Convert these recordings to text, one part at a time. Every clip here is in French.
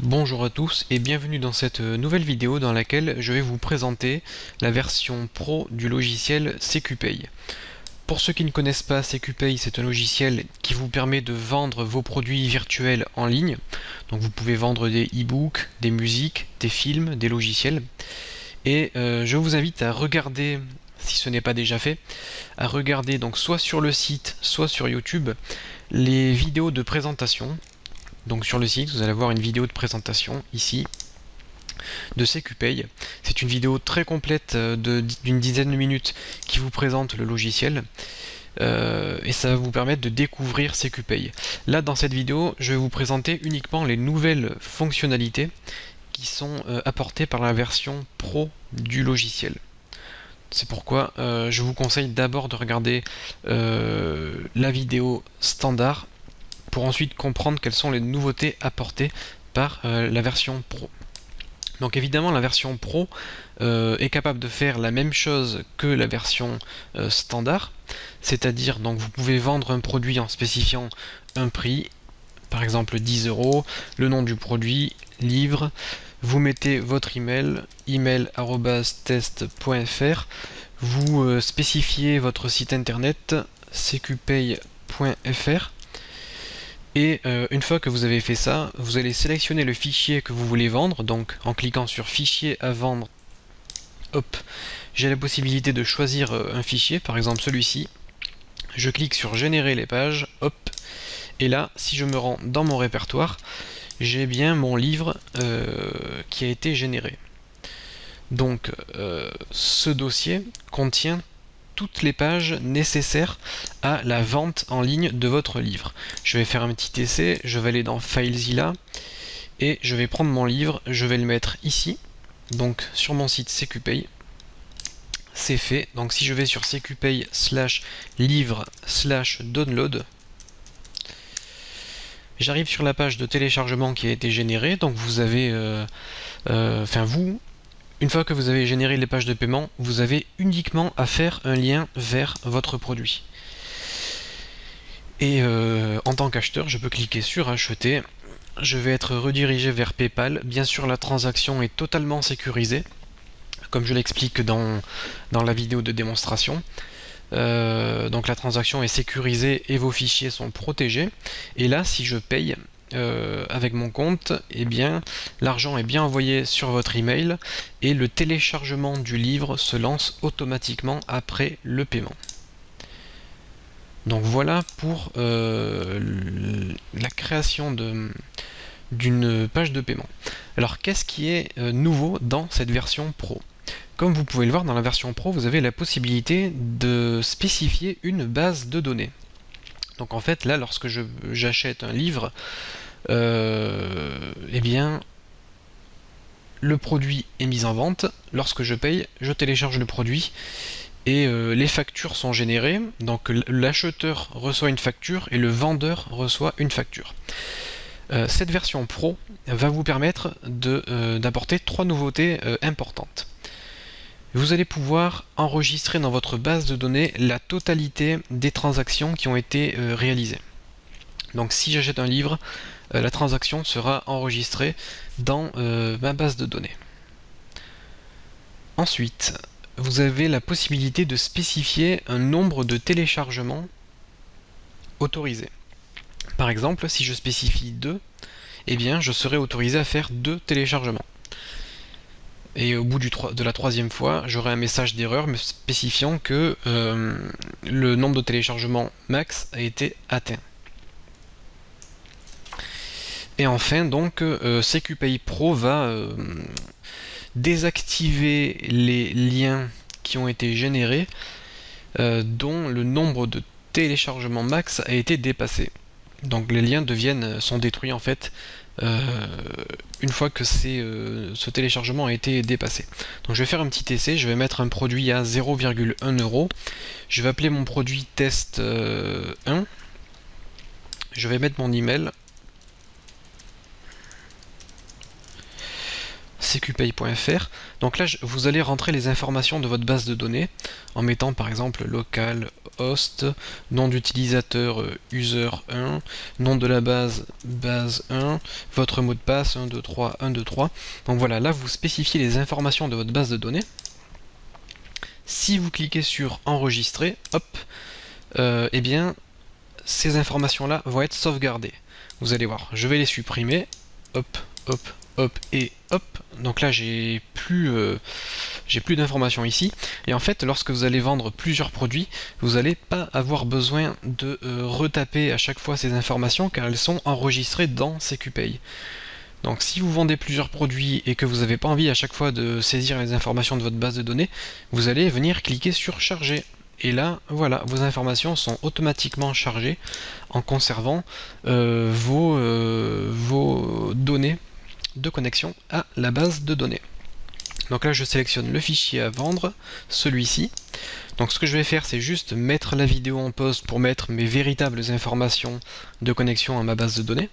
Bonjour à tous et bienvenue dans cette nouvelle vidéo dans laquelle je vais vous présenter la version pro du logiciel CQPay. Pour ceux qui ne connaissent pas, CQPay, c'est un logiciel qui vous permet de vendre vos produits virtuels en ligne. Donc vous pouvez vendre des e-books, des musiques, des films, des logiciels. Et je vous invite à regarder, si ce n'est pas déjà fait, à regarder donc soit sur le site, soit sur YouTube, les vidéos de présentation. Donc sur le site, vous allez avoir une vidéo de présentation ici de CQPay. C'est une vidéo très complète d'une dizaine de minutes qui vous présente le logiciel et ça va vous permettre de découvrir CQPay. Là, dans cette vidéo, je vais vous présenter uniquement les nouvelles fonctionnalités qui sont apportées par la version pro du logiciel. C'est pourquoi je vous conseille d'abord de regarder la vidéo standard pour ensuite comprendre quelles sont les nouveautés apportées par la version Pro. Donc évidemment, la version Pro est capable de faire la même chose que la version standard, c'est-à-dire donc vous pouvez vendre un produit en spécifiant un prix, par exemple 10 €, le nom du produit, livre, vous mettez votre email@test.fr, vous spécifiez votre site internet cqpay.fr. Et une fois que vous avez fait ça, vous allez sélectionner le fichier que vous voulez vendre. Donc en cliquant sur fichier à vendre, hop, j'ai la possibilité de choisir un fichier, par exemple celui-ci. Je clique sur générer les pages, hop, et là, si je me rends dans mon répertoire, j'ai bien mon livre qui a été généré. Donc ce dossier contient toutes les pages nécessaires à la vente en ligne de votre livre. Je vais faire un petit essai, je vais aller dans FileZilla et je vais prendre mon livre, je vais le mettre ici, donc sur mon site CQPay. C'est fait, donc si je vais sur cqpay/livre/download, j'arrive sur la page de téléchargement qui a été générée, donc vous avez, une fois que vous avez généré les pages de paiement, vous avez uniquement à faire un lien vers votre produit. Et en tant qu'acheteur, je peux cliquer sur acheter. Je vais être redirigé vers PayPal. Bien sûr, la transaction est totalement sécurisée, comme je l'explique dans la vidéo de démonstration. Donc la transaction est sécurisée et vos fichiers sont protégés. Et là, si je paye avec mon compte, eh bien l'argent est bien envoyé sur votre email et le téléchargement du livre se lance automatiquement après le paiement. Donc voilà pour la création d'une page de paiement. Alors qu'est-ce qui est nouveau dans cette version Pro ? Comme vous pouvez le voir, dans la version Pro, vous avez la possibilité de spécifier une base de données. Donc en fait, là, lorsque j'achète un livre, eh bien, le produit est mis en vente. Lorsque je paye, je télécharge le produit et les factures sont générées. Donc l'acheteur reçoit une facture et le vendeur reçoit une facture. Cette version Pro va vous permettre d'apporter 3 nouveautés importantes. Vous allez pouvoir enregistrer dans votre base de données la totalité des transactions qui ont été réalisées. Donc si j'achète un livre, la transaction sera enregistrée dans ma base de données. Ensuite, vous avez la possibilité de spécifier un nombre de téléchargements autorisés. Par exemple, si je spécifie 2, eh bien je serai autorisé à faire 2 téléchargements. Et au bout de la 3e fois, j'aurai un message d'erreur me spécifiant que le nombre de téléchargements max a été atteint. Et enfin, donc, CQPay Pro va désactiver les liens qui ont été générés dont le nombre de téléchargements max a été dépassé. Donc les liens sont détruits en fait une fois que ce téléchargement a été dépassé. Donc je vais faire un petit essai, je vais mettre un produit à 0,1 €. Je vais appeler mon produit test 1. Je vais mettre mon email cqpay.fr. Donc là, vous allez rentrer les informations de votre base de données. en mettant par exemple local host, nom d'utilisateur user1, nom de la base base1, votre mot de passe 123 123. Donc voilà, là vous spécifiez les informations de votre base de données. Si vous cliquez sur enregistrer, hop, eh bien ces informations là vont être sauvegardées. Vous allez voir, je vais les supprimer, hop, hop, hop et hop. Donc là j'ai plus d'informations ici. Et en fait, lorsque vous allez vendre plusieurs produits, vous n'allez pas avoir besoin de retaper à chaque fois ces informations, car elles sont enregistrées dans CQPay. Donc si vous vendez plusieurs produits et que vous n'avez pas envie à chaque fois de saisir les informations de votre base de données, vous allez venir cliquer sur charger. Et là, voilà, vos informations sont automatiquement chargées en conservant vos données de connexion à la base de données. Donc là, je sélectionne le fichier à vendre, celui-ci. Donc ce que je vais faire, c'est juste mettre la vidéo en pause pour mettre mes véritables informations de connexion à ma base de données.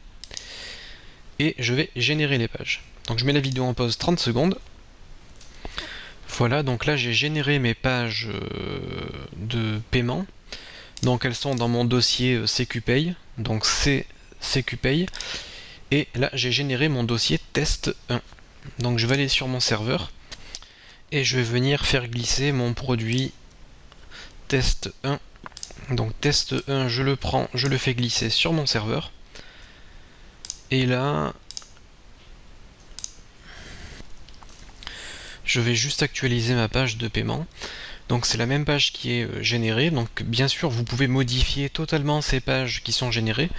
Et je vais générer les pages. Donc je mets la vidéo en pause 30 secondes. Voilà, donc là j'ai généré mes pages de paiement. Donc elles sont dans mon dossier CQPay, donc c'est CQPay. Et là j'ai généré mon dossier test 1. Donc je vais aller sur mon serveur et je vais venir faire glisser mon produit test 1. Donc test 1, je le prends, je le fais glisser sur mon serveur. Et là, je vais juste actualiser ma page de paiement. Donc c'est la même page qui est générée. Donc bien sûr, vous pouvez modifier totalement ces pages qui sont générées.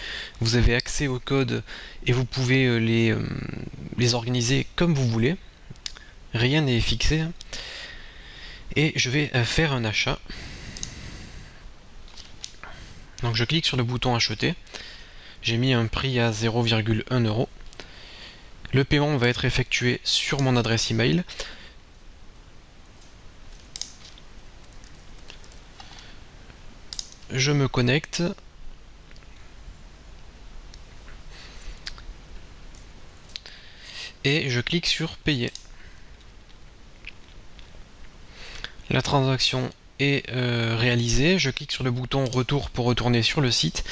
Vous avez accès au code et vous pouvez les organiser comme vous voulez. Rien n'est fixé. Et je vais faire un achat. Donc je clique sur le bouton acheter. J'ai mis un prix à 0,1 €. Le paiement va être effectué sur mon adresse email. Je me connecte. Et je clique sur payer. La transaction est réalisée. Je clique sur le bouton retour pour retourner sur le site.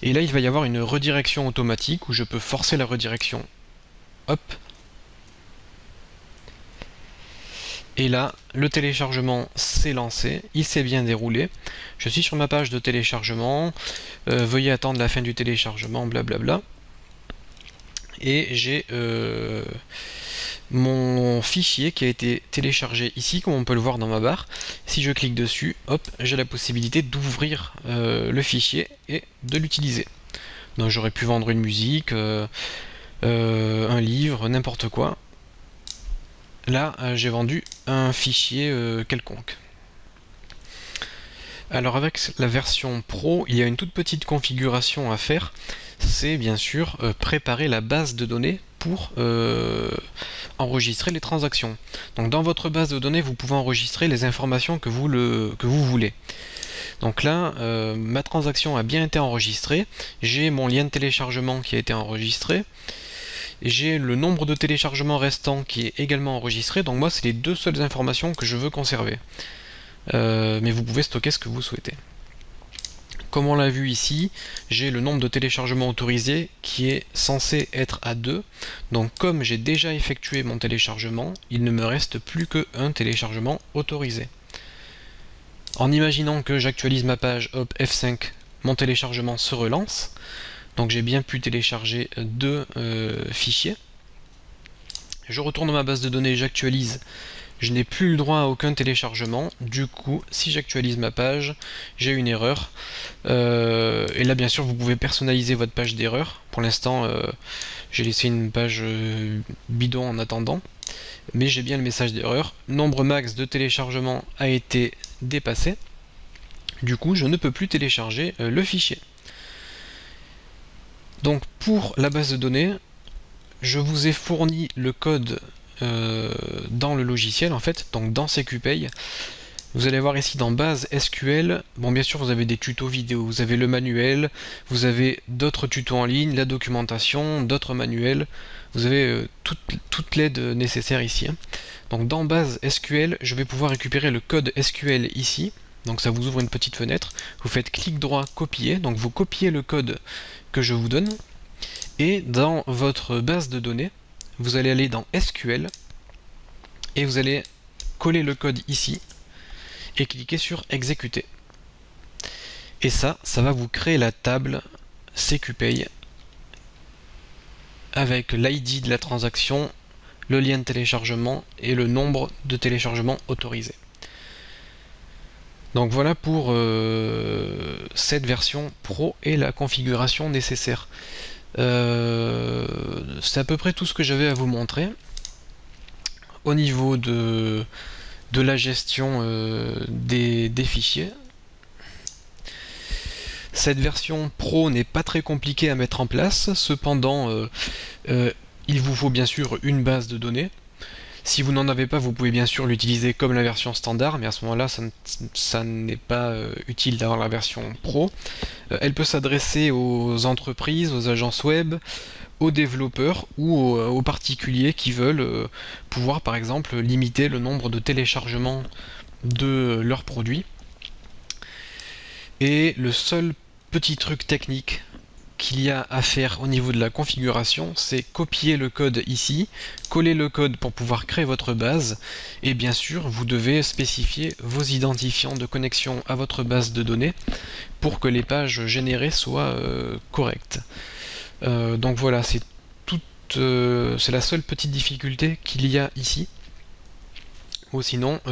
Et là, il va y avoir une redirection automatique où je peux forcer la redirection. Hop. Et là, le téléchargement s'est lancé, il s'est bien déroulé. Je suis sur ma page de téléchargement. Veuillez attendre la fin du téléchargement, blablabla. Et j'ai mon fichier qui a été téléchargé ici, comme on peut le voir dans ma barre. Si je clique dessus, hop, j'ai la possibilité d'ouvrir le fichier et de l'utiliser. Donc j'aurais pu vendre une musique, un livre, n'importe quoi. Là, j'ai vendu un fichier quelconque. Alors avec la version Pro, il y a une toute petite configuration à faire. C'est bien sûr préparer la base de données pour enregistrer les transactions. Donc dans votre base de données, vous pouvez enregistrer les informations que vous voulez. Donc là, ma transaction a bien été enregistrée. J'ai mon lien de téléchargement qui a été enregistré. J'ai le nombre de téléchargements restants qui est également enregistré. Donc moi, c'est les deux seules informations que je veux conserver. Mais vous pouvez stocker ce que vous souhaitez. Comme on l'a vu ici, j'ai le nombre de téléchargements autorisés qui est censé être à 2. Donc comme j'ai déjà effectué mon téléchargement, il ne me reste plus qu'un téléchargement autorisé. En imaginant que j'actualise ma page, hop, F5, mon téléchargement se relance. Donc j'ai bien pu télécharger deux fichiers. Je retourne dans ma base de données, j'actualise. Je n'ai plus le droit à aucun téléchargement. Du coup, si j'actualise ma page, j'ai une erreur. Et là, bien sûr, vous pouvez personnaliser votre page d'erreur. Pour l'instant, j'ai laissé une page bidon en attendant. Mais j'ai bien le message d'erreur. Nombre max de téléchargement a été dépassé. Du coup, je ne peux plus télécharger le fichier. Donc, pour la base de données, je vous ai fourni le code dans le logiciel, en fait, donc dans CQPay. Vous allez voir ici dans base SQL, bon bien sûr vous avez des tutos vidéo, vous avez le manuel, vous avez d'autres tutos en ligne, la documentation, d'autres manuels, vous avez toute l'aide nécessaire ici. Donc dans base SQL, je vais pouvoir récupérer le code SQL ici, donc ça vous ouvre une petite fenêtre, vous faites clic droit copier, donc vous copiez le code que je vous donne, et dans votre base de données, vous allez aller dans SQL, et vous allez coller le code ici, et cliquer sur exécuter. Et ça va vous créer la table CQPay avec l'ID de la transaction, le lien de téléchargement et le nombre de téléchargements autorisés. Donc voilà pour cette version Pro et la configuration nécessaire. C'est à peu près tout ce que j'avais à vous montrer. Au niveau de la gestion des fichiers. Cette version Pro n'est pas très compliquée à mettre en place, cependant il vous faut bien sûr une base de données. Si vous n'en avez pas, vous pouvez bien sûr l'utiliser comme la version standard, mais à ce moment-là, ça n'est pas utile d'avoir la version Pro. Elle peut s'adresser aux entreprises, aux agences web, aux développeurs ou aux particuliers qui veulent pouvoir par exemple limiter le nombre de téléchargements de leurs produits. Et le seul petit truc technique qu'il y a à faire au niveau de la configuration, c'est copier le code ici, coller le code pour pouvoir créer votre base, et bien sûr vous devez spécifier vos identifiants de connexion à votre base de données pour que les pages générées soient correctes. Donc voilà, c'est la seule petite difficulté qu'il y a ici. Ou sinon,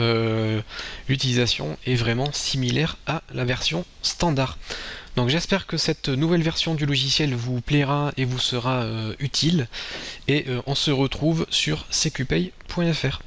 l'utilisation est vraiment similaire à la version standard. Donc j'espère que cette nouvelle version du logiciel vous plaira et vous sera utile. Et on se retrouve sur cqpay.fr.